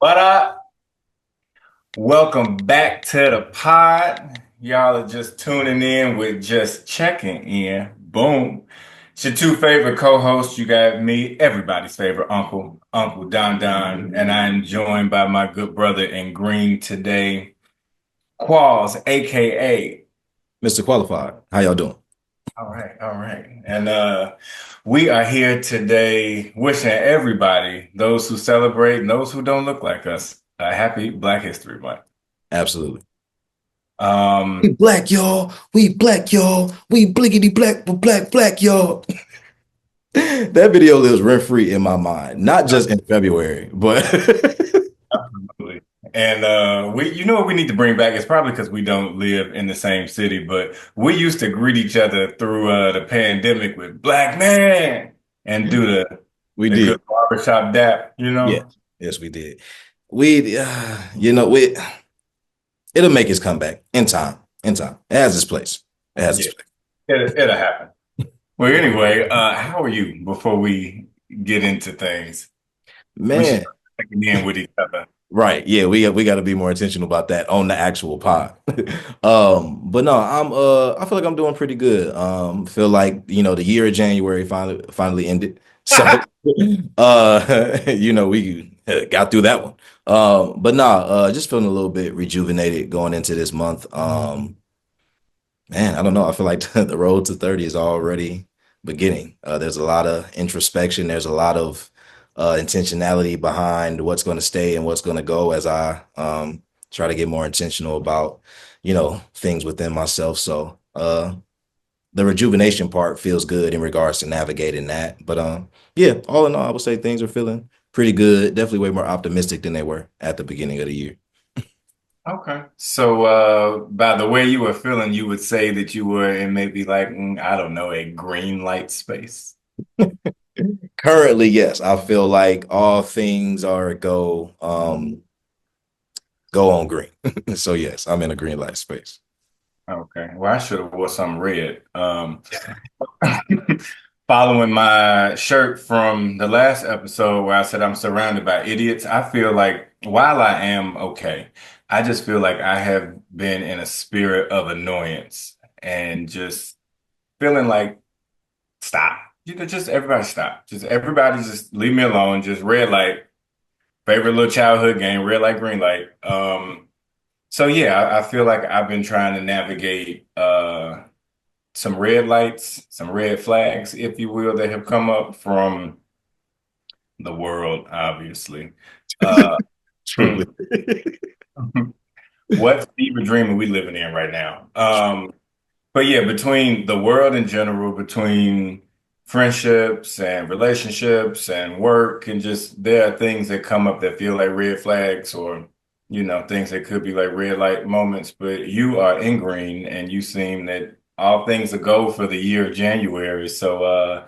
But welcome back to the pod. Y'all are just tuning in with just checking in. Boom. It's your two favorite co-hosts. You got me, everybody's favorite uncle, Uncle Don Don, and I'm joined by my good brother in green today, Qualls, aka. Mr. Qualified. How y'all doing? All right, all right. And we are here today wishing everybody, those who celebrate and those who don't look like us, a happy Black History Month. Absolutely. We Um, black, y'all. We black, y'all. We blickety black, but black, y'all. That video lives rent free in my mind, not just in February, but absolutely. And we, you know what we need to bring back? It's probably because we don't live in the same city, but we used to greet each other through the pandemic with "Black man" and do we the good did. barbershop dap, you Yeah. know? Yes, we did. We it'll make its comeback in time. In time. It has its place. It has its Yeah, place. it'll happen. Well, anyway, how are you before we get into things? We should Man, start checking in with each other. right. Yeah, we got to be more intentional about that on the actual pod. But no, I feel like I'm doing pretty good. Feel like, the year of January finally ended. So we got through that one. But nah, just feeling a little bit rejuvenated going into this month. Man, I don't know. I feel like the road to 30 is already beginning. There's a lot of introspection. There's a lot of intentionality behind what's going to stay and what's going to go as I try to get more intentional about, things within myself. So the rejuvenation part feels good in regards to navigating that. But yeah, all in all, I would say things are feeling pretty good. Definitely way more optimistic than they were at the beginning of the year. Okay. So, by the way you were feeling, you would say that you were in maybe like, I don't know, a green light space. Currently, yes, I feel like all things are go on green. So yes, I'm in a green light space. Okay. Well, I should have wore something red. Following my shirt from the last episode where I said I'm surrounded by idiots, I feel like while I am okay, I just feel like I have been in a spirit of annoyance and just feeling like stop. Just everybody stop. Just everybody just leave me alone. Just red light. Favorite little childhood game, red light, green light. So yeah, I feel like I've been trying to navigate some red lights, some red flags, if you will, that have come up from the world, obviously. Uh, hmm. Truly. What fever dream are we living in right now? But yeah, between the world in general, between friendships and relationships and work, and just there are things that come up that feel like red flags or, things that could be like red light moments. But you are in green and you seem that all things are go for the year of January. So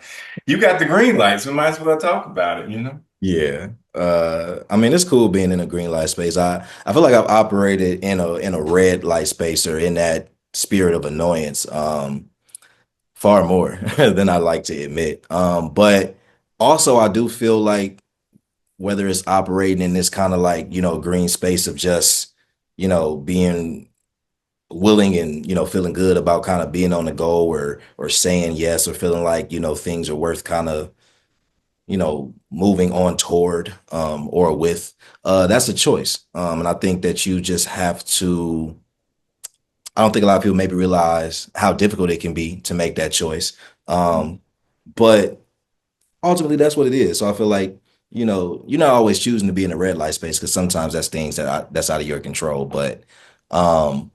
you got the green lights. We might as well talk about it, you know? Yeah. I mean, it's cool being in a green light space. I feel like I've operated in a red light space or in that spirit of annoyance far more than I like to admit. But also I do feel like whether it's operating in this kind of like, green space of just, being willing and, feeling good about kind of being on the go or saying yes or feeling like, things are worth kind of moving on toward or with, that's a choice. And I think that you just have to, I don't think a lot of people maybe realize how difficult it can be to make that choice. But ultimately, that's what it is. So I feel like, you're not always choosing to be in a red light space because sometimes that's things that's out of your control. But um,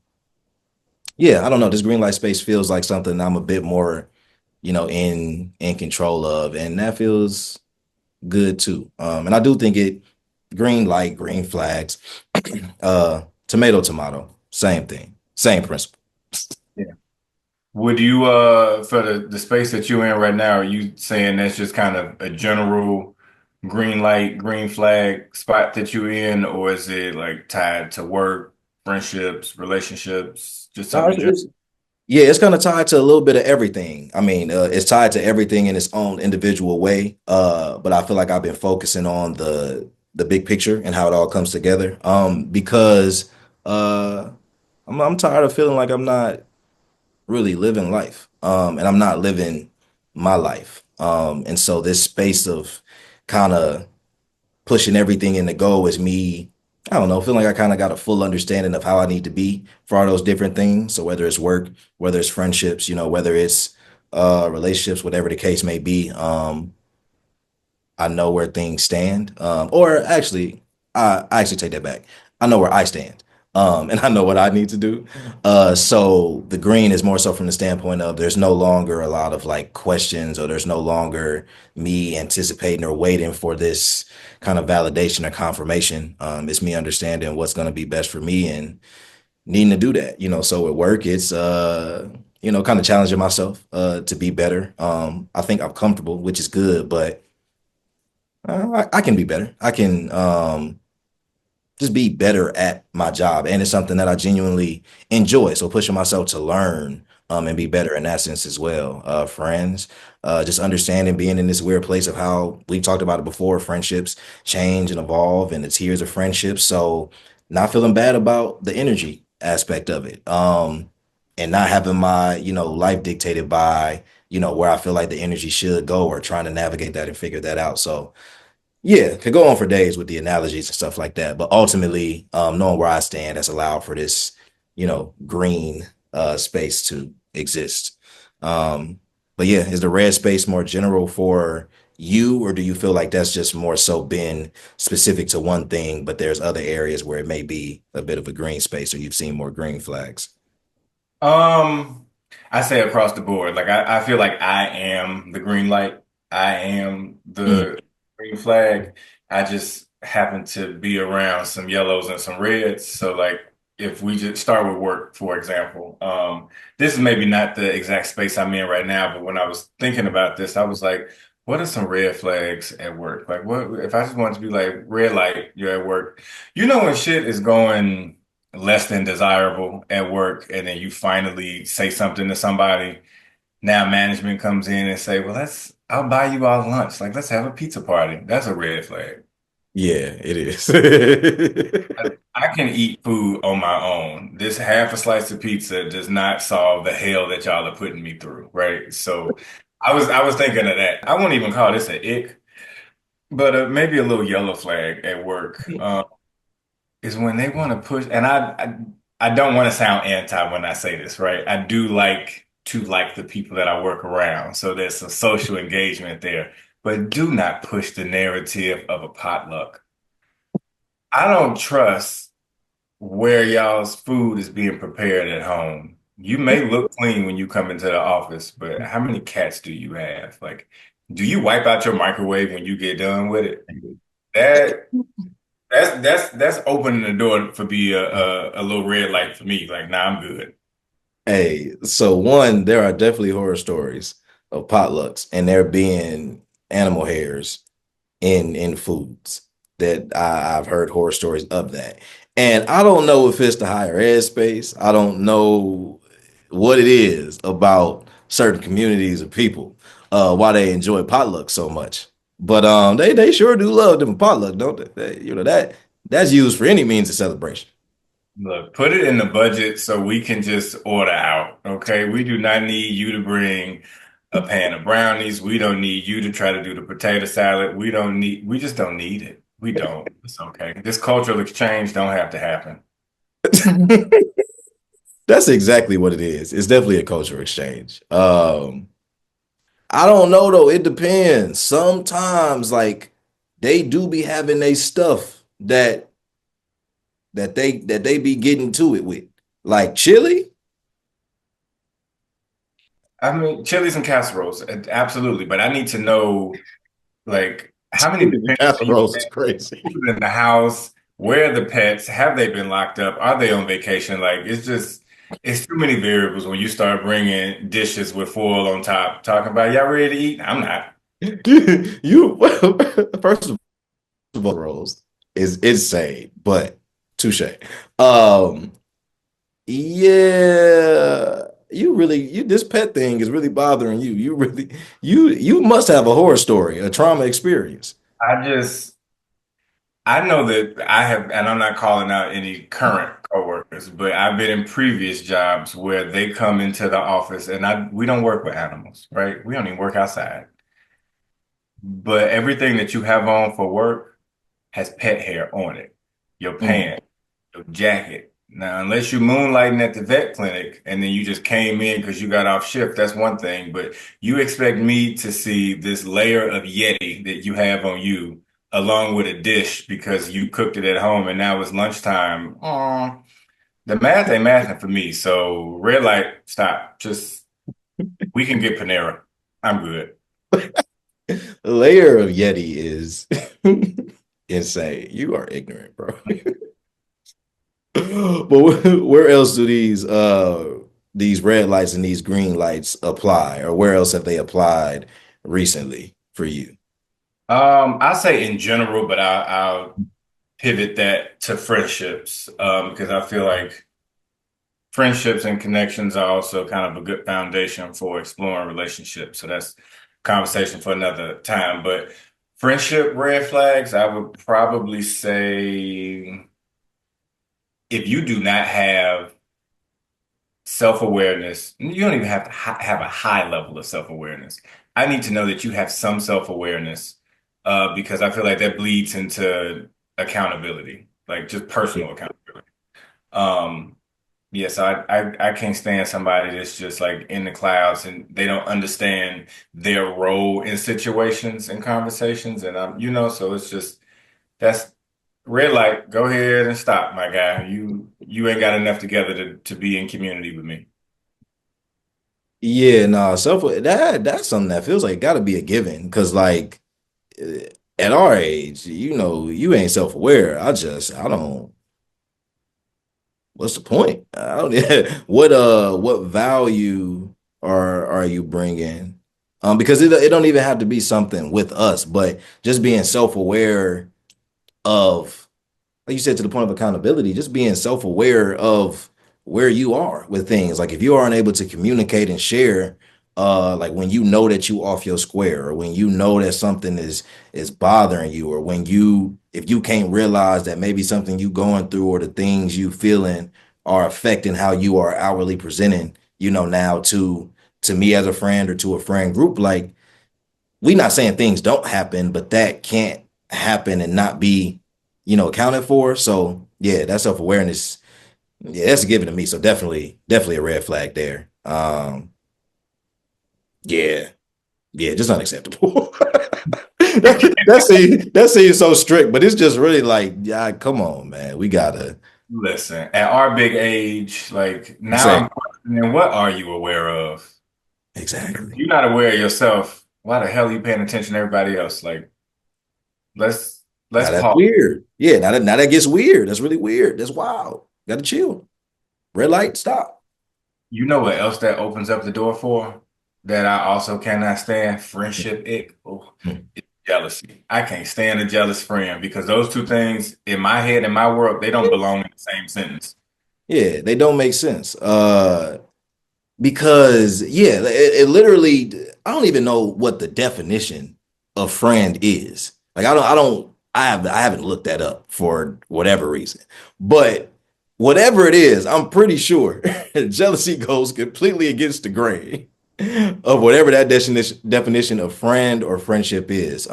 yeah, I don't know. This green light space feels like something I'm a bit more, in control of, and that feels good too. And I do think it green light, green flags, tomato, tomato, same thing, same principle. Yeah. Would you, for the space that you're in right now, are you saying that's just kind of a general green light, green flag spot that you're in, or is it like tied to work, friendships, relationships, just No, something in general? yeah, it's kind of tied to a little bit of everything. I mean, it's tied to everything in its own individual way. But I feel like I've been focusing on the big picture and how it all comes together. Because uh, I'm tired of feeling like I'm not really living life. And I'm not living my life. And so this space of kind of pushing everything in the goal is me. I don't know, feeling like I kind of got a full understanding of how I need to be for all those different things. So whether it's work, whether it's friendships, whether it's relationships, whatever the case may be. I know where things stand. Or actually, I actually take that back. I know where I stand. And I know what I need to do. So the green is more so from the standpoint of there's no longer a lot of like questions, or there's no longer me anticipating or waiting for this kind of validation or confirmation. It's me understanding what's going to be best for me and needing to do that. So at work, it's kind of challenging myself to be better. I think I'm comfortable, which is good, but I can be better. I can just be better at my job, and it's something that I genuinely enjoy. So pushing myself to learn and be better in that sense as well. Friends, just understanding being in this weird place of how we talked about it before. Friendships change and evolve, and the tiers of friendships. So not feeling bad about the energy aspect of it, and not having my life dictated by where I feel like the energy should go, or trying to navigate that and figure that out. So yeah, could go on for days with the analogies and stuff like that. But ultimately, knowing where I stand has allowed for this, green space to exist. Um, but yeah, is the red space more general for you, or do you feel like that's just more so been specific to one thing, but there's other areas where it may be a bit of a green space, or you've seen more green flags? Um, I say across the board. Like I feel like I am the green light. I am Mm, the green flag. I just happen to be around some yellows and some reds. So like if we just start with work, for example, this is maybe not the exact space I'm in right now, but when I was thinking about this, I was like, what are some red flags at work? Like what if I just wanted to be like red light, you're at work. You know when shit is going less than desirable at work, and then you finally say something to somebody. Now management comes in and say, "Well, I'll buy you all lunch. Like, let's have a pizza party." That's a red flag. yeah, it is. I can eat food on my own. This half a slice of pizza does not solve the hell that y'all are putting me through, right? So, I was thinking of that. I won't even call this an ick, but maybe a little yellow flag at work. Is when they want to push, and I don't want to sound anti when I say this, right? I do like to like the people that I work around, so there's some social engagement there. But do not push the narrative of a potluck. I don't trust where y'all's food is being prepared at home. You may look clean when you come into the office, but how many cats do you have? Like, do you wipe out your microwave when you get done with it? That that's opening the door for be a little red light for me. Like, nah, I'm good. Hey, so one, there are definitely horror stories of potlucks and there being animal hairs in foods that I've heard horror stories of that. And I don't know if it's the higher ed space. I don't know what it is about certain communities of people, why they enjoy potluck so much. But they sure do love them potluck, don't they? That's used for any means of celebration. Look, put it in the budget so we can just order out. Okay, we do not need you to bring a pan of brownies. We don't need you to try to do the potato salad. We just don't need it. We don't. It's okay. This cultural exchange don't have to happen. That's exactly what it is. It's definitely a cultural exchange. I don't know though. It depends. Sometimes like they do be having they stuff that they be getting to it with. Like chili. I mean, chilies and casseroles, absolutely. But I need to know, like, how many dependents are you Casseroles is paying? crazy. Who's in the house? Where are the pets? Have they been locked up? Are they on vacation? Like, it's too many variables when you start bringing dishes with foil on top, talking about y'all ready to eat. I'm not. You first of all, rolls is insane, but touche. Um, yeah, you this pet thing is really bothering you. You must have a horror story, a trauma experience. I just I know that I have, and I'm not calling out any current coworkers, but I've been in previous jobs where they come into the office and we don't work with animals, right? We don't even work outside. But everything that you have on for work has pet hair on it. Your Mm. pants, your jacket. Now, unless you're moonlighting at the vet clinic and then you just came in because you got off shift, that's one thing. But you expect me to see this layer of Yeti that you have on you along with a dish because you cooked it at home and now it's lunchtime. The math ain't mathing for me. So red light, stop. Just we can get Panera. I'm good. The layer of Yeti is insane. You are ignorant, bro. But where else do these red lights and these green lights apply, or where else have they applied recently for you? I say in general, but I'll pivot that to friendships because I feel like friendships and connections are also kind of a good foundation for exploring relationships. So that's conversation for another time. But friendship red flags, I would probably say if you do not have self-awareness, you don't even have to have a high level of self-awareness. I need to know that you have some self-awareness because I feel like that bleeds into accountability, like just Yeah. personal accountability. Um, Yes, I can't stand somebody that's just like in the clouds and they don't understand their role in situations and conversations. And so it's just that's red light. Go ahead and stop, my guy. You ain't got enough together to be in community with me. Yeah, no, that's something that feels like got to be a given because like eh, at our age, you ain't self-aware. I don't. What's the point? I don't. What value are you bringing? Because it don't even have to be something with us, but just being self-aware of, like you said, to the point of accountability, just being self-aware of where you are with things. Like if you aren't able to communicate and share, like when you know that you off your square, or when you know that something is bothering you, or when you if you can't realize that maybe something you going through or the things you feeling are affecting how you are outwardly presenting, now to me as a friend or to a friend group, like we not saying things don't happen, but that can't happen and not be, accounted for. So yeah, that self-awareness, yeah, that's a given to me. So definitely a red flag there. Yeah, yeah, just unacceptable. That seems so strict, but it's just really like, yeah, come on, man. We gotta Listen, at our big age, like now say I'm questioning what are you aware of? Because if exactly. you're not aware of yourself, why the hell are you paying attention to everybody else? Like let's Now that's pause. weird. Yeah, now that gets weird. That's really weird. That's wild. Gotta chill. Red light, stop. You know what else that opens up the door for? That I also cannot stand? Friendship ick. Oh, it's jealousy. I can't stand a jealous friend because those two things in my head, in my world, they don't belong in the same sentence. Yeah, they don't make sense. Because yeah, it literally I don't even know what the definition of friend is. Like I haven't looked that up for whatever reason. But whatever it is, I'm pretty sure jealousy goes completely against the grain of whatever that definition of friend or friendship is.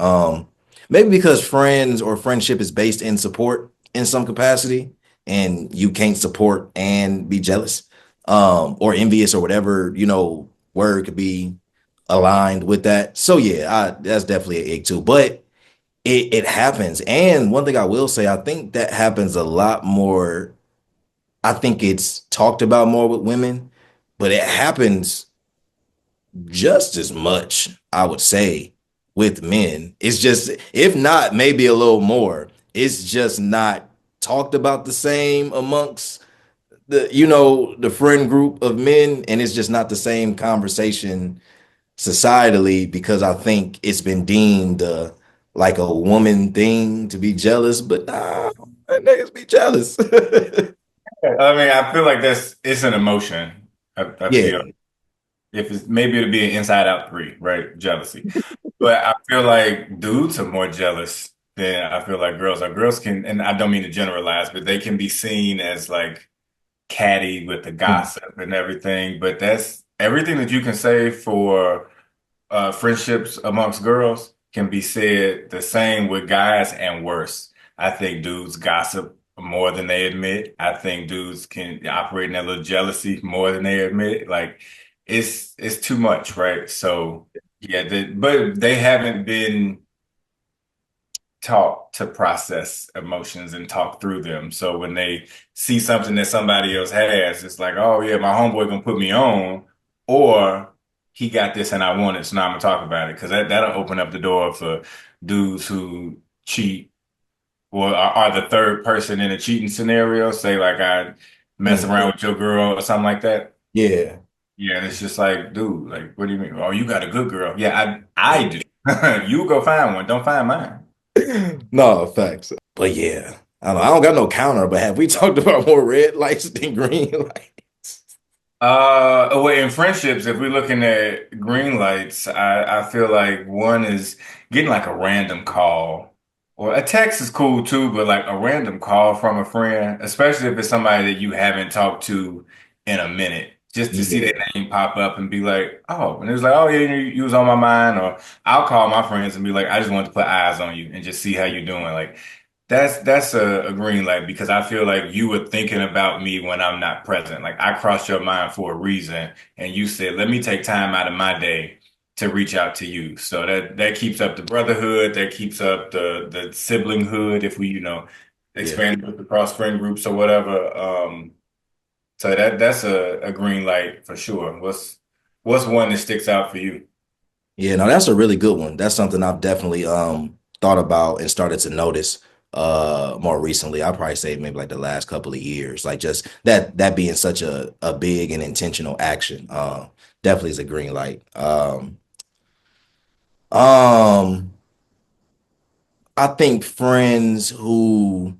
Maybe because friends or friendship is based in support in some capacity, and you can't support and be jealous, or envious or whatever, word could be aligned with that. So yeah, that's definitely an ick too. But it happens. And one thing I will say, I think that happens a lot more. I think it's talked about more with women, but it happens just as much, I would say, with men. It's just, if not, maybe a little more. It's just not talked about the same amongst the friend group of men, and it's just not the same conversation societally because I think it's been deemed like a woman thing to be jealous, but nah, niggas be jealous. I mean, I feel like it's an emotion. I feel Yeah. if it's maybe it'll be an inside out three, right? Jealousy. But I feel like dudes are more jealous than I feel like girls are. Girls can, and I don't mean to generalize, but they can be seen as like catty with the gossip and everything. But that's everything that you can say for friendships amongst girls can be said the same with guys and worse. I think dudes gossip more than they admit. I think dudes can operate in a little jealousy more than they admit. Like it's too much, right? So yeah, but they haven't been taught to process emotions and talk through them. So when they see something that somebody else has, it's like, oh yeah, my homeboy gonna put me on, or he got this and I want it, so now I'm gonna talk about it. Because that'll open up the door for dudes who cheat or are the third person in a cheating scenario. Say like I mess Mhm. around with your girl or something like that. Yeah. Yeah, and it's just like, dude, like, what do you mean? Oh, you got a good girl. Yeah, I do. You go find one. Don't find mine. No, facts. But yeah, I don't got no counter, but have we talked about more red lights than green lights? Well, in friendships, if we're looking at green lights, I feel like one is getting like a random call or a text is cool too, but like a random call from a friend, especially if it's somebody that you haven't talked to in a minute, just to see Yeah, their name pop up and be like, oh, and it was like, oh yeah, you was on my mind, or I'll call my friends and be like, I just wanted to put eyes on you and just see how you're doing. Like that's a green light because I feel like you were thinking about me when I'm not present. Like I crossed your mind for a reason, and you said, "Let me take time out of my day to reach out to you." So that keeps up the brotherhood, that keeps up the siblinghood. If we, yeah. expand it across friend groups or whatever. So that's a green light for sure. What's one that sticks out for you? Yeah, no, that's a really good one. That's something I've definitely thought about and started to notice more recently. I'd probably say maybe like the last couple of years. Like just that being such a big and intentional action. Definitely is a green light. Um I think friends who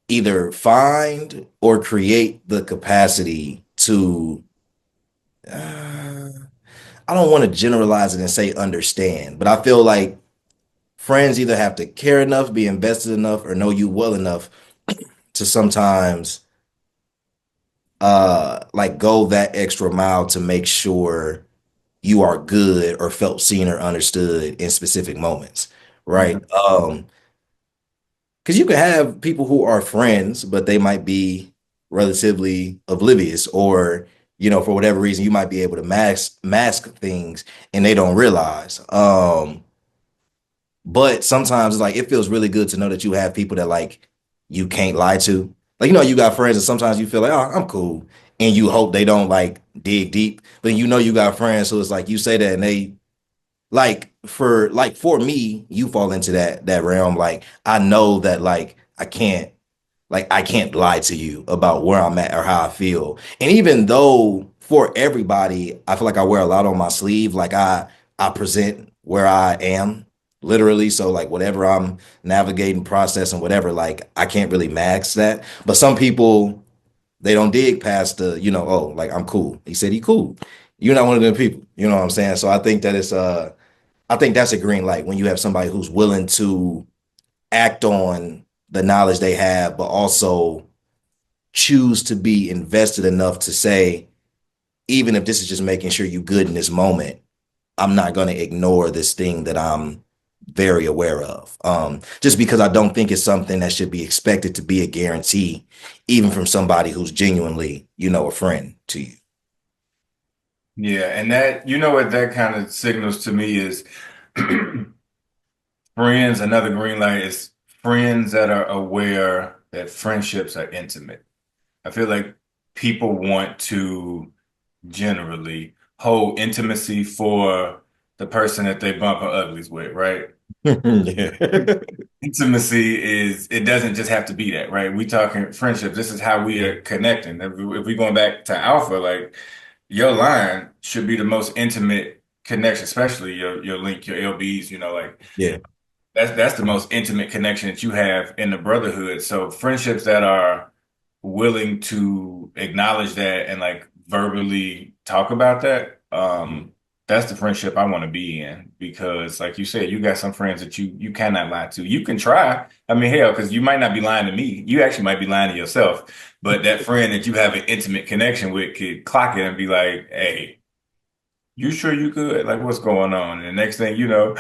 either find or create the capacity to uh, I don't want to generalize it and say understand, but I feel like friends either have to care enough, be invested enough, or know you well enough to sometimes like go that extra mile to make sure you are good or felt seen or understood in specific moments, right? Mhm. Because you can have people who are friends, but they might be relatively oblivious, or for whatever reason, you might be able to mask things and they don't realize. But sometimes it's like it feels really good to know that you have people that like you can't lie to. Like you got friends, and sometimes you feel like, oh, I'm cool, and you hope they don't like dig deep. But you got friends, so it's like you say that, and they for me, you fall into that realm. Like I know that I can't lie to you about where I'm at or how I feel. And even though for everybody, I feel like I wear a lot on my sleeve, like I present where I am literally. So like whatever I'm navigating, processing, whatever, like I can't really max that. But some people they don't dig past oh, like I'm cool. He said he cool. You're not one of them people. You know what I'm saying? So I think that's a green light when you have somebody who's willing to act on the knowledge they have, but also choose to be invested enough to say, even if this is just making sure you good in this moment, I'm not going to ignore this thing that I'm very aware of. Just because I don't think it's something that should be expected to be a guarantee, even from somebody who's genuinely, a friend to you. Yeah, and that what that kind of signals to me is friends. Another green light is friends that are aware that friendships are intimate. I feel like people want to generally hold intimacy for the person that they bump uglies with, right? Yeah. Intimacy is, it doesn't just have to be that, right? We talking friendship. This is how we are connecting. If we going back to alpha, like your line should be the most intimate connection, especially your link, your LBs, like Yeah. that's the most intimate connection that you have in the brotherhood. So friendships that are willing to acknowledge that and like verbally talk about that, that's the friendship I want to be in because, like you said, you got some friends that you cannot lie to. You can try. I mean, hell, because you might not be lying to me. You actually might be lying to yourself. But that friend that you have an intimate connection with could clock it and be like, "Hey, you sure you good? Like, what's going on?" And the next thing you know,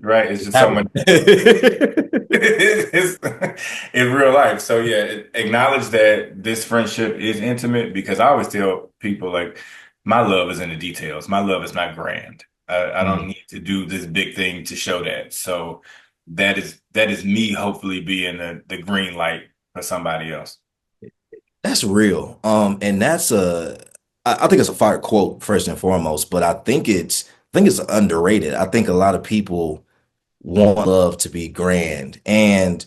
right? It's just so much. Happened. It's in real life. So yeah, acknowledge that this friendship is intimate because I always tell people like my love is in the details. My love is not grand. I don't Mm. need to do this big thing to show that. So that is me hopefully being the green light for somebody else. That's real. And I think it's a fire quote first and foremost, but I think it's underrated. I think a lot of people want love to be grand, and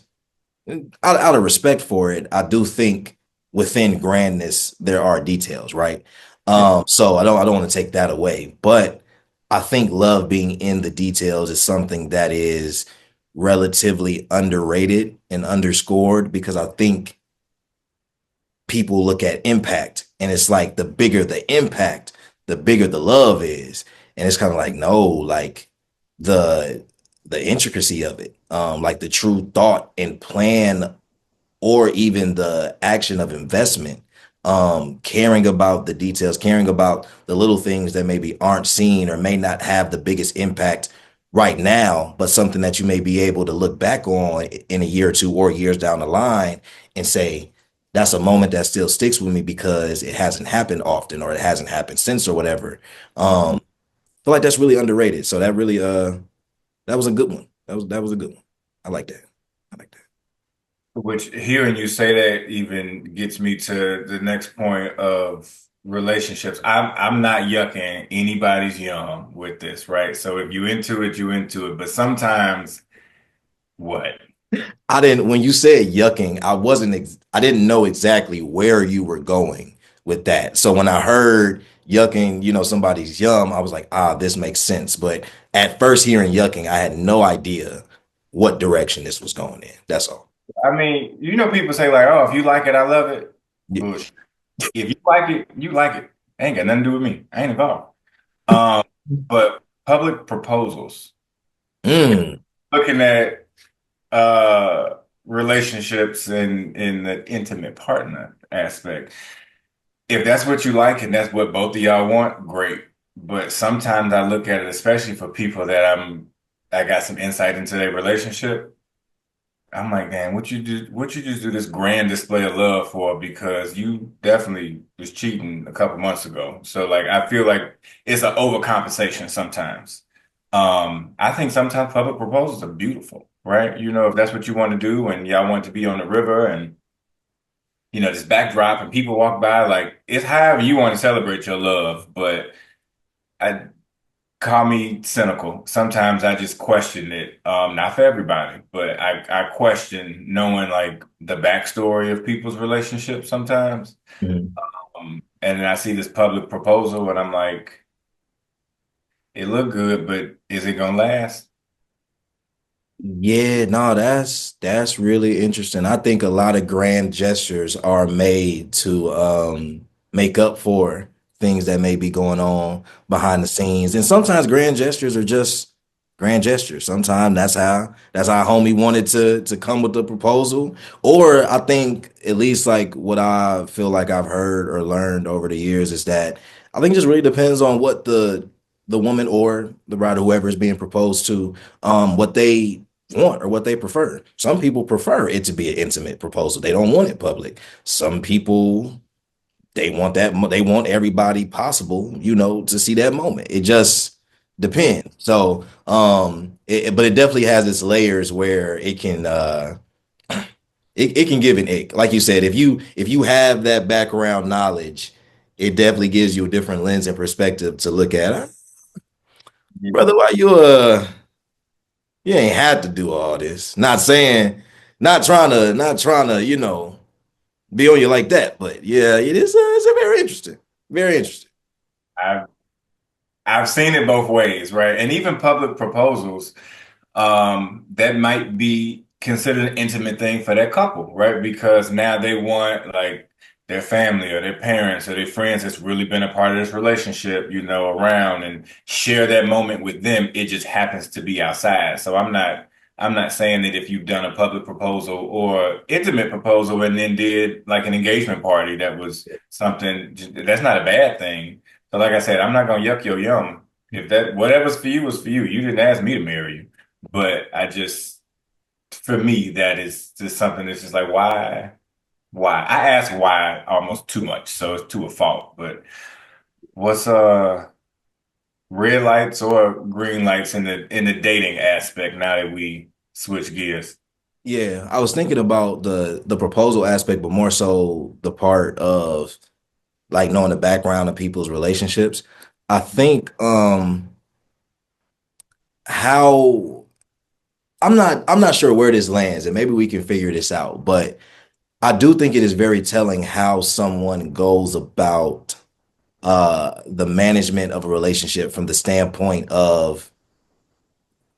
out of respect for it, I do think within grandness there are details, right? Yeah. So I don't want to take that away, but I think love being in the details is something that is relatively underrated and underscored because I think people look at impact and it's like the bigger the impact, the bigger the love is. And it's kind of like, no, like the the intricacy of it, like the true thought and plan or even the action of investment, caring about the details, caring about the little things that maybe aren't seen or may not have the biggest impact right now, but something that you may be able to look back on in a year or two or years down the line and say, that's a moment that still sticks with me because it hasn't happened often or it hasn't happened since or whatever. Mhm. I feel like that's really underrated. So that really that was a good one. That was a good one. I like that. I like that. Which hearing you say that even gets me to the next point of relationships. I'm not yucking anybody's yum with this, right? So if you into it, you into it. But sometimes what? I didn't, when you said yucking, I didn't know exactly where you were going with that. So when I heard yucking, somebody's yum, I was like, this makes sense. But at first hearing yucking, I had no idea what direction this was going in. That's all. I mean, people say like, "Oh, if you like it, I love it." Yeah. Bullshit. If you like it, you like it. Ain't got nothing to do with me. I ain't involved. Um, but public proposals, Mm, looking at uh relationships and in the intimate partner aspect. If that's what you like and that's what both of y'all want, great. But sometimes I look at it, especially for people that I got some insight into their relationship. I'm like, man, what you just do this grand display of love for? Because you definitely was cheating a couple months ago. So like I feel like it's an overcompensation sometimes. I think sometimes public proposals are beautiful, right? If that's what you want to do and y'all want to be on the river and this backdrop and people walk by, like it's however you want to celebrate your love, but I call me cynical. Sometimes I just question it. Not for everybody, but I question knowing like the backstory of people's relationships sometimes. mm. And then I see this public proposal and I'm like, it looked good, but is it gonna last? Yeah, no, that's really interesting. I think a lot of grand gestures are made to make up for things that may be going on behind the scenes. And sometimes grand gestures are just grand gestures. Sometimes that's how homie wanted to come with the proposal. Or I think at least like what I feel like I've heard or learned over the years is that I think it just really depends on what the woman or the bride, whoever is being proposed to, what they want or what they prefer. Some people prefer it to be an intimate proposal. They don't want it public. Some people they want everybody possible, to see that moment. It just depends. So, but it definitely has its layers where it can give an ick. Like you said, if you have that background knowledge, it definitely gives you a different lens and perspective to look at. Brother, why you ain't had to do all this. Not saying, not trying to, be on you like that. But yeah, it's a very interesting. Very interesting. I've I've seen it both ways, right? And even public proposals, that might be considered an intimate thing for that couple, right? Because now they want like their family or their parents or their friends that's really been a part of this relationship, around and share that moment with them. It just happens to be outside. So I'm not saying that if you've done a public proposal or intimate proposal and then did like an engagement party that was something that's not a bad thing. So like I said, I'm not gonna yuck your yum. If that whatever's for you was for you. You didn't ask me to marry you. But for me, that is just something that's just like, why? Why? I ask why almost too much, so it's to a fault. But what's red lights or green lights in the dating aspect now that we switch gears? Yeah, I was thinking about the proposal aspect, but more so the part of like knowing the background of people's relationships. I think how I'm not sure where this lands, and maybe we can figure this out, but I do think it is very telling how someone goes about the management of a relationship from the standpoint of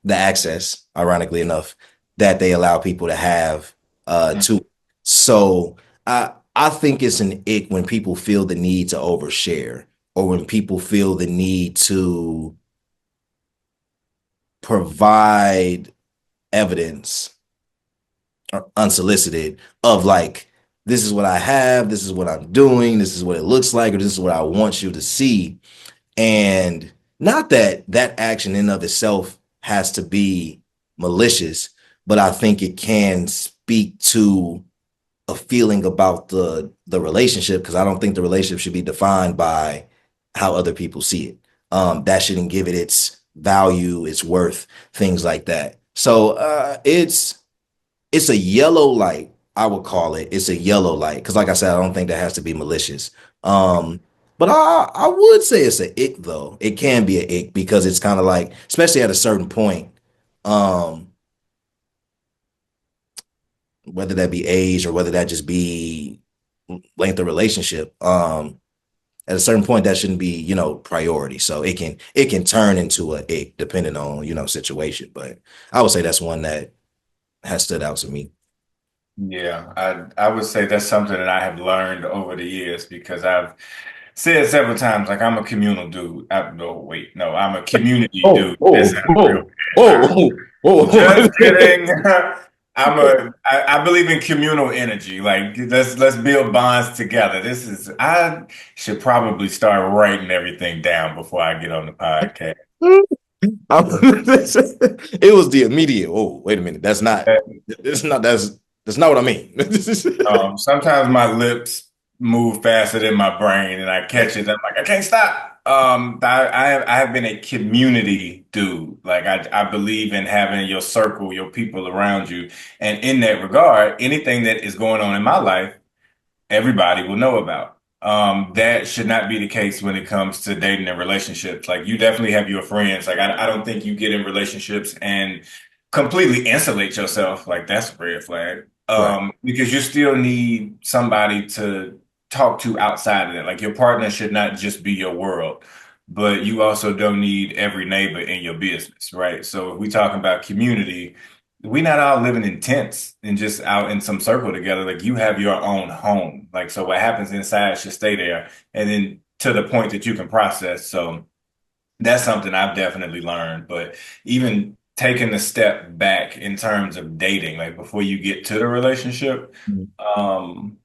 the access, ironically enough, that they allow people to have to. So I think it's an ick when people feel the need to overshare or when people feel the need to provide evidence unsolicited of like this is what I have, this is what I'm doing, this is what it looks like, or this is what I want you to see. And not that that action in of itself has to be malicious, but I think it can speak to a feeling about the relationship because I don't think the relationship should be defined by how other people see it. That shouldn't give it its value, its worth, things like that. So it's a yellow light. I would call it. It's a yellow light because, like I said, I don't think that has to be malicious. But I would say it's an ick though. It can be an ick because it's kind of like, especially at a certain point, um, whether that be age or whether that just be length of relationship. At a certain point, that shouldn't be priority. So it can turn into a ick depending on situation. But I would say that's one that has stood out to me. Yeah, I would say that's something that I have learned over the years because I've said several times, like I'm a communal dude. No, wait, no, I'm a community Oh, dude. That oh, sounds real oh, bad. oh, oh, Just kidding. I believe in communal energy. Like let's build bonds together. I should probably start writing everything down before I get on the podcast. oh. It was the immediate. Oh, wait a minute. That's not what I mean. Sometimes my lips move faster than my brain, and I catch it. I'm like, I can't stop. I have been a community dude. Like I believe in having your circle, your people around you, and in that regard, anything that is going on in my life everybody will know about. That should not be the case when it comes to dating and relationships. Like you definitely have your friends. Like I don't think you get in relationships and completely insulate yourself. Like that's a red flag. Right. Because you still need somebody to talk to outside of that. Like your partner should not just be your world, but you also don't need every neighbor in your business, right? So if we talking about community, we not all living in tents and just out in some circle together. Like you have your own home. Like so what happens inside should stay there. And then to the point that you can process. So that's something I've definitely learned. But even taking a step back in terms of dating, like before you get to the relationship, um,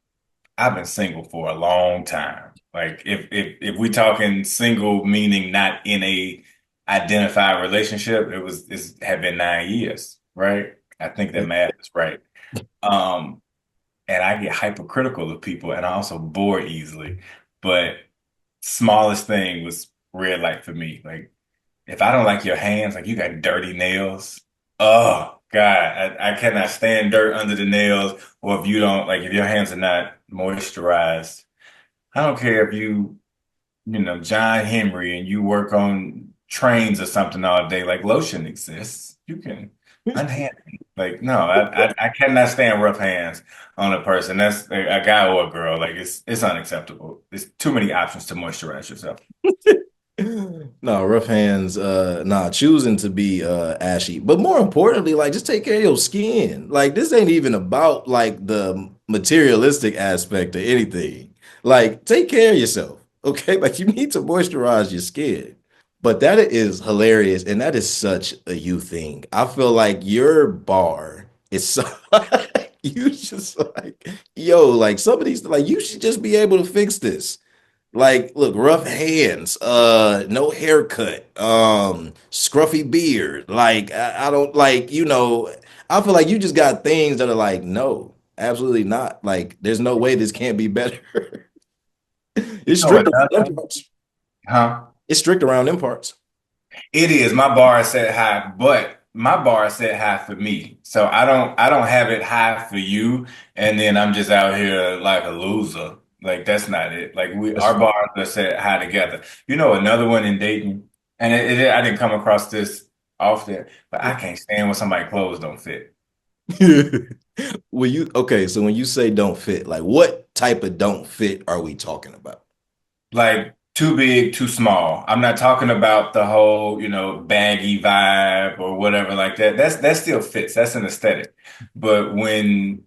I've been single for a long time. Like if we talking single, meaning not in a identified relationship, it's had been 9 years, right? I think that math is right. Um, and I get hypercritical of people, and I also bore easily. But smallest thing was red light for me. Like if I don't like your hands, like you got dirty nails. Oh God, I cannot stand dirt under the nails. Or if you don't like, if your hands are not moisturized, I don't care if John Henry and you work on trains or something all day. Like lotion exists. You can unhand me. Like no, I cannot stand rough hands on a person. That's a guy or a girl. Like it's unacceptable. There's too many options to moisturize yourself. No, rough hands, nah, choosing to be ashy. But more importantly, like just take care of your skin. Like this ain't even about like the materialistic aspect of anything. Like, take care of yourself. Okay. Like you need to moisturize your skin. But that is hilarious. And that is such a you thing. I feel like your bar is so you just like, yo, like some of these, like you should just be able to fix this. Like, look, rough hands, no haircut, scruffy beard. Like, I don't like, I feel like you just got things that are like, no, absolutely not. Like, there's no way this can't be better. It's No, strict around them another, parts. huh? It's strict around them parts. It is. My bar is set high, but my bar is set high for me. So I don't have it high for you, and then I'm just out here like a loser. Like that's not it. Like our That's- bars are set high together. You know, another one in Dayton, and I didn't come across this often, but I can't stand when somebody clothes don't fit. Okay, so when you say don't fit, like what type of don't fit are we talking about? Like too big, too small. I'm not talking about the whole, baggy vibe or whatever like that. That still fits. That's an aesthetic. But when,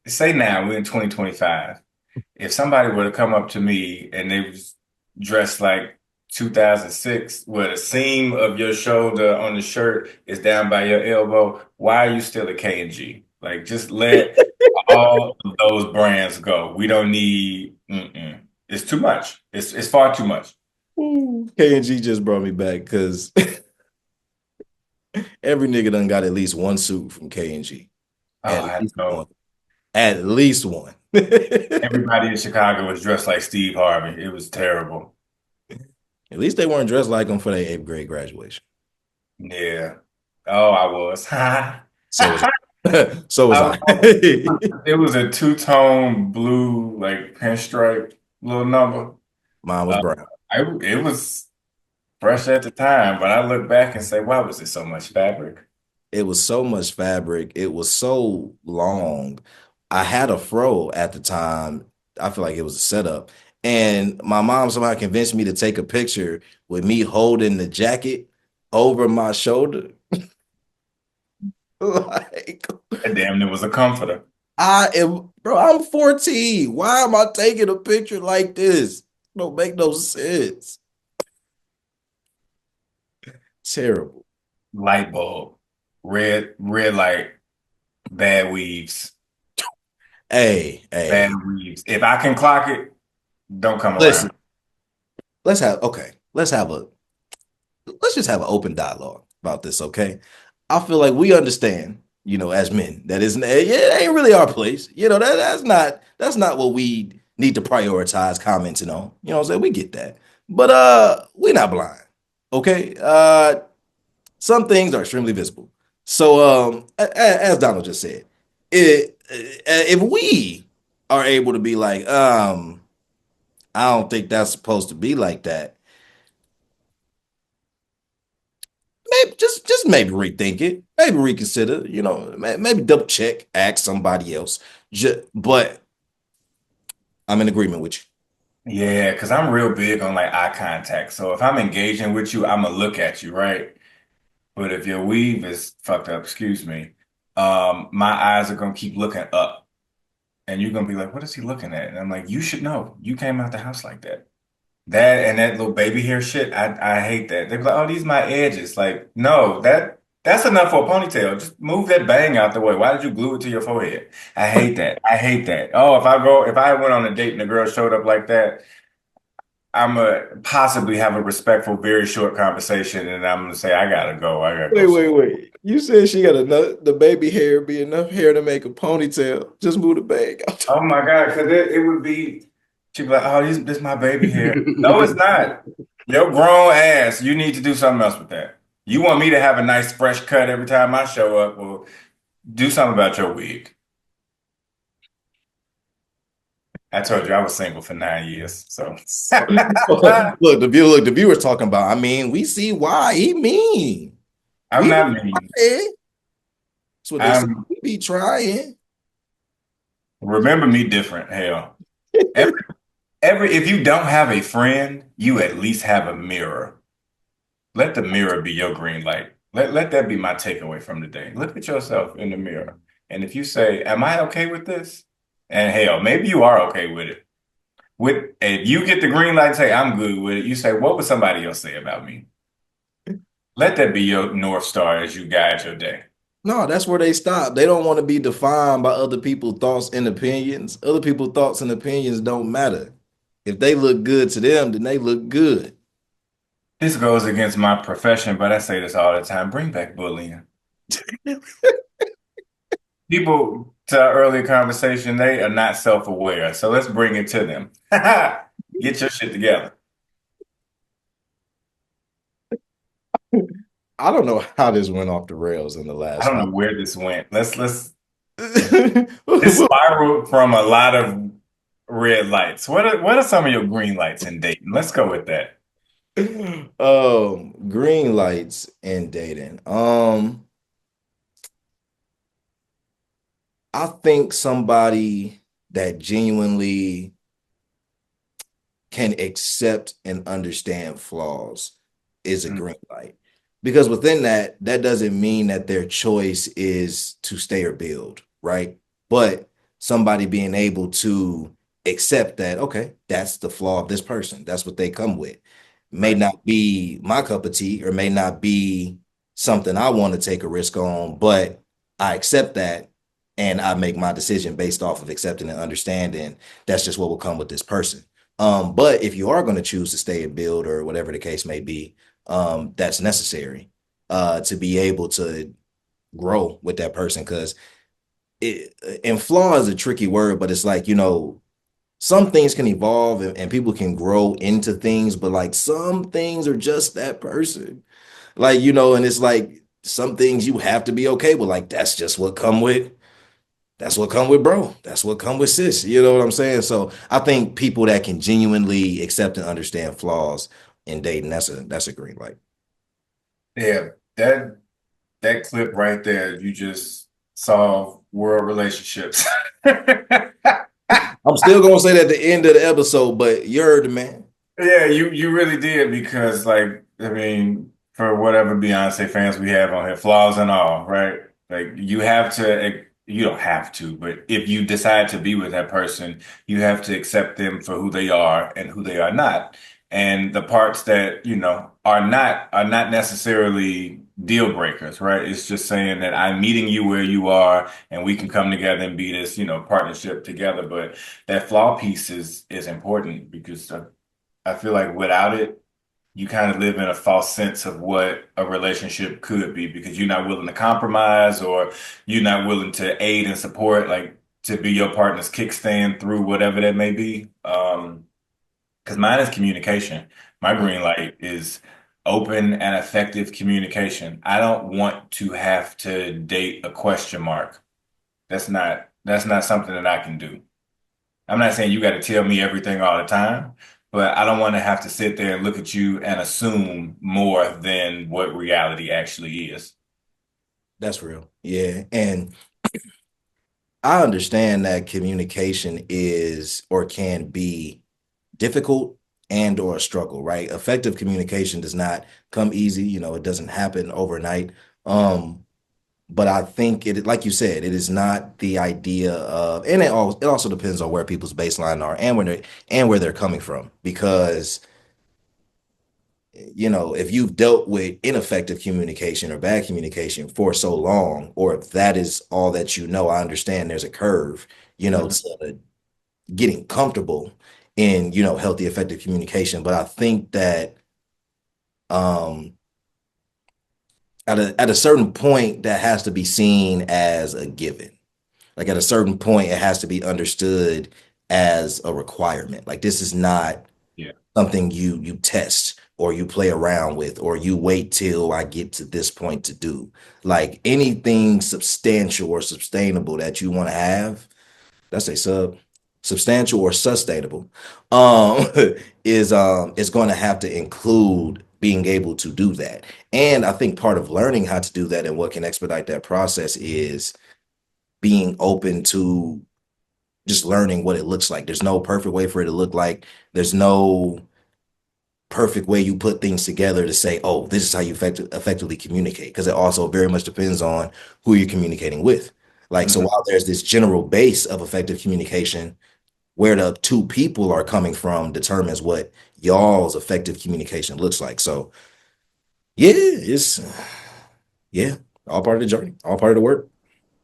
say now we're in 2025, if somebody were to come up to me and they was dressed like 2006, where the seam of your shoulder on the shirt is down by your elbow, why are you still a K&G? Like just let all of those brands go. We don't need, it's too much. It's far too much. Ooh, K&G just brought me back because every nigga done got at least one suit from K&G. Oh, At I least one. know. At least one. At Everybody in Chicago was dressed like Steve Harvey. It was terrible. least they weren't dressed like him for their eighth grade graduation. Yeah. Oh, I was. So was so was I, I. it was a two-tone blue, like pinstripe little number. Mine was Uh, brown. it was fresh at the time, but I look back and say, why was it so much fabric? It was so much fabric. It was so long. I had a fro at the time. I feel like it was a setup. And my mom somehow convinced me to take a picture with me holding the jacket over my shoulder. Like, And damn, it was a comforter. I am, bro, I'm 14. Why am I taking a picture like this? Don't make no sense. Terrible. Light bulb, red light, bad weaves, Hey, bad hey, weaves. If I can clock it, don't come listen, around. okay, let's just have an open dialogue about this, okay? I feel like we understand, as men, that isn't it ain't really our place. That's not what we need to prioritize commenting on. You know what I'm saying? We get that. But we're not blind. Okay? Some things are extremely visible. So as Donald just said, if we are able to be like, I don't think that's supposed to be like that. Maybe just maybe rethink it. Maybe reconsider. Maybe double check. Ask somebody else. But I'm in agreement with you. Yeah, because I'm real big on like eye contact. So if I'm engaging with you, I'm gonna look at you, right? But if your weave is fucked up, excuse me, my eyes are gonna keep looking up, and you're gonna be like, "What is he looking at?" And I'm like, "You should know. You came out the house like that." That and that little baby hair shit, I hate that. They be like, "Oh, these my edges." Like, no, that's enough for a ponytail. Just move that bang out the way. Why did you glue it to your forehead? I hate that. I hate that. Oh, if I went on a date and a girl showed up like that. I'm gonna possibly have a respectful, very short conversation, and I'm gonna say, I gotta go. I gotta go Wait, wait, somewhere. wait. You said she got enough the baby hair be enough hair to make a ponytail. Just move the bag out. Oh my God, because it would be, she'd be like, oh, this my baby hair. No, it's not. Your grown ass, you need to do something else with that. You want me to have a nice fresh cut every time I show up? Well, do something about your wig. I told you I was single for 9 years, so Look, the viewer's talking about. I mean, we see why he mean. I'm We be not mean. trying. That's what they say. I'm We be trying. remember me different. Hell, every if you don't have a friend, you at least have a mirror. Let the mirror be your green light. Let that be my takeaway from the day. Look at yourself in the mirror. And if you say, am I okay with this? And hell, maybe you are okay with it. With if you get the green light, say I'm good with it. You say, what would somebody else say about me? Let that be your North Star as you guide your day. No, that's where they stop. They don't want to be defined by other people's thoughts and opinions. Other people's thoughts and opinions don't matter. If they look good to them, then they look good. This goes against my profession, but I say this all the time. Bring back bullying. People, to our earlier conversation, they are not self-aware. So let's bring it to them. Get your shit together. I don't know how this went off the rails in the I last don't five. know where this went. Let's this spiraled from a lot of red lights. What are some of your green lights in dating? Let's go with that. Green lights and dating. I think somebody that genuinely can accept and understand flaws is a Mm, green light. Because within that, that doesn't mean that their choice is to stay or build, right? But somebody being able to accept that, okay, that's the flaw of this person. That's what they come with. May right. not be my cup of tea or may not be something I want to take a risk on, but I accept that and I make my decision based off of accepting and understanding that's just what will come with this person. But if you are going to choose to stay and build or whatever the case may be, that's necessary to be able to grow with that person. Because and flaw is a tricky word, but it's like, some things can evolve and people can grow into things, but like some things are just that person. Like, and it's like some things you have to be okay with. Like, that's what come with bro. That's what come with sis. You know what I'm saying? So I think people that can genuinely accept and understand flaws in dating, that's a green light. Yeah, that clip right there, you just solve world relationships. I'm still gonna say that at the end of the episode, but you heard the man. Yeah, you really did because like I mean, for whatever Beyonce fans we have on here, flaws and all, right? Like you have to you don't have to, but if you decide to be with that person, you have to accept them for who they are and who they are not. And the parts that, are not necessarily deal breakers, right? It's just saying that I'm meeting you where you are and we can come together and be this, partnership together. But that flaw piece is important because I feel like without it, you kind of live in a false sense of what a relationship could be because you're not willing to compromise or you're not willing to aid and support, like to be your partner's kickstand through whatever that may be. Because mine is communication. My green light is open and effective communication. I don't want to have to date a question mark. That's not something that I can do. I'm not saying you got to tell me everything all the time, but I don't want to have to sit there and look at you and assume more than what reality actually is. That's real. Yeah. And I understand that communication is or can be difficult and or a struggle, right? Effective communication does not come easy, it doesn't happen overnight. But I think it, like you said, it is not the idea of, and it also depends on where people's baseline are and where they're coming from. Because, if you've dealt with ineffective communication or bad communication for so long, or if that is all that I understand there's a curve, Mhm. to getting comfortable in, healthy, effective communication. But I think that um at a certain point that has to be seen as a given. Like at a certain point, it has to be understood as a requirement. Like this is not Yeah. something you test or you play around with or you wait till I get to this point to do. Like anything substantial or sustainable that you want to have, that's a substantial or sustainable, um, is going to have to include being able to do that. And I think part of learning how to do that and what can expedite that process is being open to just learning what it looks like. There's no perfect way for it to look like. There's no perfect way you put things together to say, oh, this is how you effectively communicate. Because it also very much depends on who you're communicating with. Like, so Mhm. while there's this general base of effective communication, where the two people are coming from determines what y'all's effective communication looks like. So yeah, it's yeah, all part of the journey, all part of the work.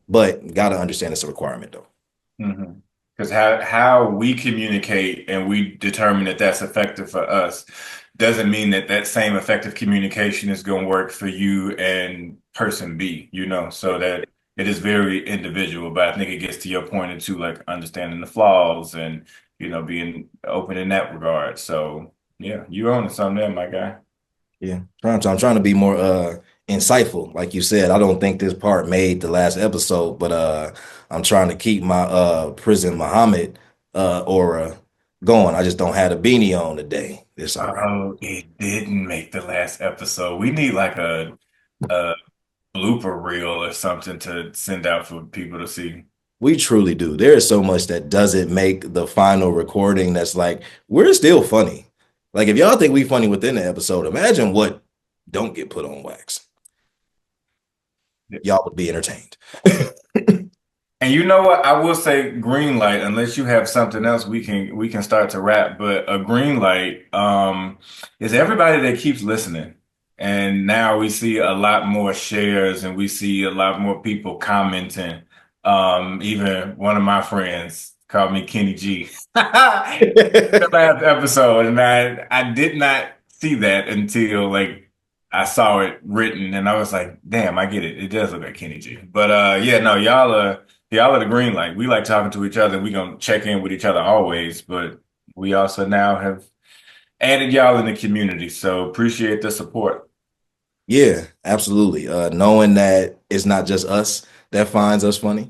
But gotta understand it's a requirement though. Mhm. Because how we communicate and we determine that that's effective for us doesn't mean that that same effective communication is going to work for you and person B, so that it is very individual. But I think it gets to your point into like understanding the flaws and, being open in that regard. So yeah, you own something there, my guy. Yeah, I'm trying to be more insightful. Like you said, I don't think this part made the last episode, but I'm trying to keep my Prison Muhammad aura going. I just don't have a beanie on today. It's all right. Oh, it didn't make the last episode. We need like a blooper reel or something to send out for people to see. We truly do. There is so much that doesn't make the final recording that's like, we're still funny. Like if y'all think we funny within the episode, imagine what don't get put on wax. Y'all would be entertained. And you know what? I will say green light, unless you have something else we can start to wrap, but a green light is everybody that keeps listening. And now we see a lot more shares and we see a lot more people commenting. Even one of my friends called me Kenny G. The last episode, and I did not see that until like I saw it written, and I was like, "Damn, I get it. It does look like Kenny G." But yeah, no, y'all are the green light. We like talking to each other. We gonna check in with each other always, but we also now have added y'all in the community, so appreciate the support Yeah, absolutely. Knowing that it's not just us that finds us funny,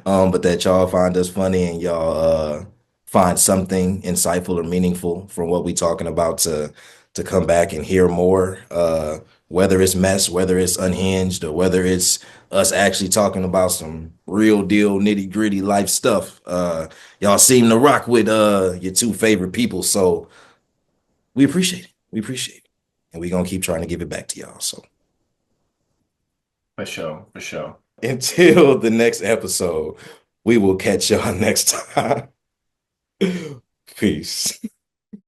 but that y'all find us funny and y'all find something insightful or meaningful from what we talking about to come back and hear more. Whether it's mess, whether it's unhinged, or whether it's us actually talking about some real deal nitty gritty life stuff. Y'all seem to rock with your two favorite people, so we appreciate it. We appreciate it, and we gonna keep trying to give it back to y'all. So. for sure, for sure. Until the next episode, we will catch y'all next time. Peace.